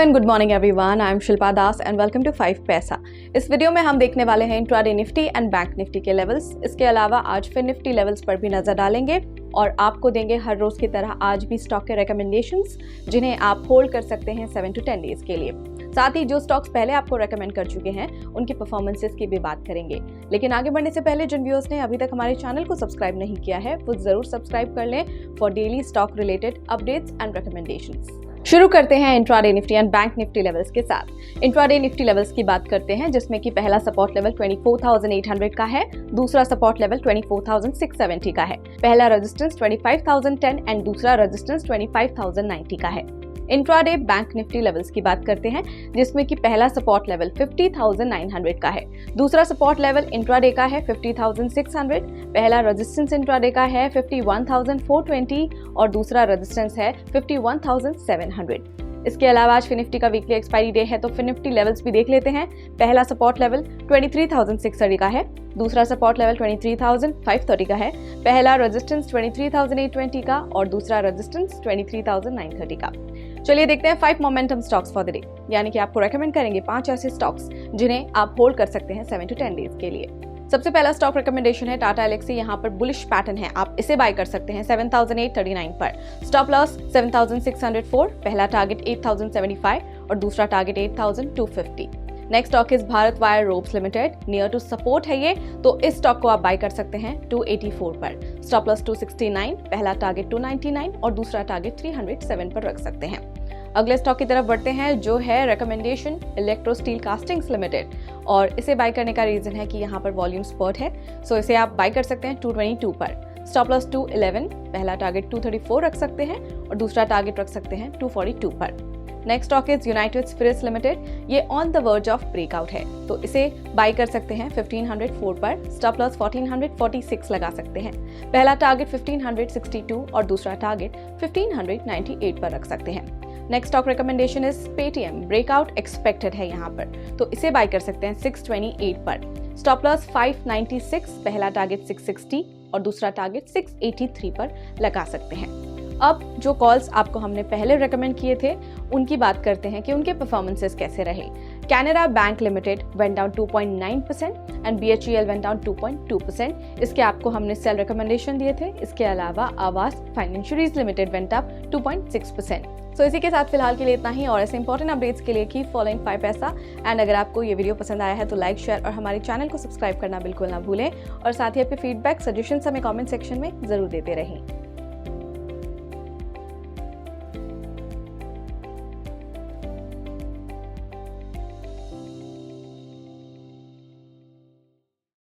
And good morning everyone, I am Shilpa Das and welcome to 5 Paisa. इस video में हम देखने वाले हैं intraday Nifty and bank Nifty के लेवल्स। इसके अलावा आज फिर निफ्टी लेवल्स पर भी नजर डालेंगे और आपको देंगे हर रोज की तरह आज भी स्टॉक के रिकमेंडेशंस जिन्हें आप होल्ड कर सकते हैं 7 to 10 डेज के लिए। साथ ही जो स्टॉक्स पहले आपको रेकमेंड कर चुके हैं उनकी परफॉर्मेंसेस की भी बात करेंगे। लेकिन आगे बढ़ने से पहले जिन व्यूअर्स ने अभी तक हमारे चैनल को सब्सक्राइब नहीं किया है वो जरूर सब्सक्राइब कर लें for daily stock related updates and recommendations. शुरू करते हैं intraday Nifty and bank Nifty levels के साथ। इंट्राडे निफ्टी लेवल्स की बात करते हैं जिसमें कि पहला सपोर्ट लेवल 24,800 का है, दूसरा सपोर्ट लेवल 24,670 का है, पहला रेजिस्टेंस 25,010 एंड दूसरा रेजिस्टेंस 25,090 का है। इंट्राडे बैंक निफ्टी लेवल्स की बात करते हैं जिसमें कि पहला सपोर्ट लेवल 50,900 का है, दूसरा सपोर्ट लेवल इंट्राडे का है 50,600, पहला रेजिस्टेंस इंट्राडे का है 51,420 और दूसरा रेजिस्टेंस है 51,700। इसके अलावा आज फिर निफ्टी का वीकली एक्सपायरी डे है तो फिर निफ्टी लेवल्स भी देख लेते हैं। पहला सपोर्ट लेवल 23,630 का है, दूसरा सपोर्ट लेवल 23,530 का है, पहला रेजिस्टेंस 23,820 का और दूसरा रेजिस्टेंस 23,930 का। चलिए देखते हैं 5 momentum stocks for the day, यानी कि आपको रेकमेंड करेंगे 5 ऐसे स्टॉक्स जिन्हें आप होल्ड कर सकते हैं 7 to 10 डेज के लिए। सबसे पहला स्टॉक रिकमेंडेशन है टाटा एलेक्सी। यहाँ पर बुलिश पैटर्न है, आप इसे बाय कर सकते हैं 7,839 पर। स्टॉप लॉस 7,604, पहला टारगेट 8,075 और दूसरा target 8,250। Next stock is Bharat wire ropes limited. Near to support है ये, तो इस स्टॉक को आप बाय कर सकते हैं 284 पर। स्टॉप लॉस 269, पहला टारगेट 299 और दूसरा टारगेट 307 पर रख सकते हैं। अगले स्टॉक की तरफ बढ़ते हैं जो है recommendation electro steel castings limited, और इसे बाय करने का रीजन है कि यहाँ पर वॉल्यूम स्पर्ट है, सो इसे आप बाय कर सकते हैं 222 पर। स्टॉप लॉस 211, पहला टारगेट 234 रख सकते हैं और दूसरा टारगेट रख सकते हैं 242 पर। Next stock is United Spirits Limited. ये on the verge of breakout है, तो इसे बाय कर सकते हैं 1504 पर। स्टॉप लॉस 1446 लगा सकते हैं, पहला टारगेट 1562 और दूसरा टारगेट 1598 पर रख सकते हैं। Next stock recommendation is Paytm. Breakout expected है यहाँ पर, तो इसे बाय कर सकते हैं 628 पर। स्टॉप लॉस 596, पहला टारगेट 660 और दूसरा टारगेट 683 पर लगा सकते हैं। अब जो कॉल्स आपको हमने पहले रेकमेंड किए थे उनकी बात करते हैं कि उनके परफॉर्मेंसेस कैसे रहे। Canara bank limited went down 2.9% and BHEL went down 2.2%। इसके आपको हमने सेल रिकमेंडेशन दिए थे। इसके अलावा आवास फाइनेंशियरीज लिमिटेड वेंट अप 2.6%। सो इसी के साथ फिलहाल के लिए इतना ही, और ऐसे इंपॉर्टेंट अपडेट्स के लिए कीप फॉलोइंग 5 पैसा। एंड अगर आपको ये वीडियो पसंद आया है तो लाइक, शेयर और हमारे चैनल को सब्सक्राइब करना बिल्कुल ना भूलें, और साथ ही आपके फीडबैक सजेशंस हमें कमेंट सेक्शन में जरूर देते रहें।